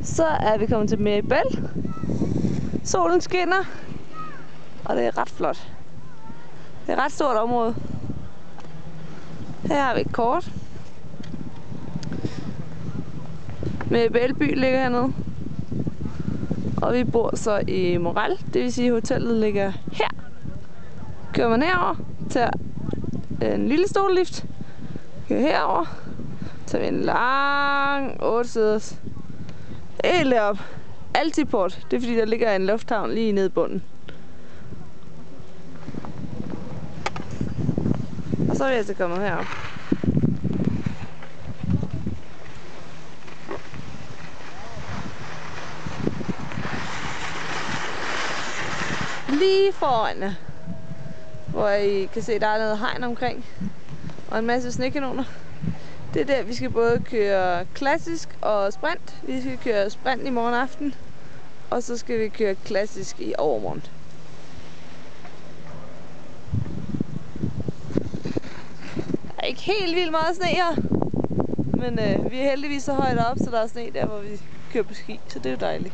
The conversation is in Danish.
Så er vi kommet til Mirabel. Solen skinner, og det er ret flot. Det er et ret stort område. Her har vi et kort. Mirabel by ligger hernede. Og vi bor så i Morel, det vil sige, at hotellet ligger her. Kører man herover, tager en lille stollift, kører herover, tager vi en lang 8-sæders helt derop. Altiport, det er fordi der ligger en lufthavn lige nede i bunden. Og så er vi altså kommet herop. Lige foran, hvor I kan se, der er noget hegn omkring, og en masse snekanoner. Det er der, vi skal både køre klassisk og sprint. Vi skal køre sprint i morgen aften, og så skal vi køre klassisk i overmorgen. Der er ikke helt vildt meget sne her, men vi er heldigvis så højt op, så der er sne der, hvor vi kører på ski, så det er jo dejligt.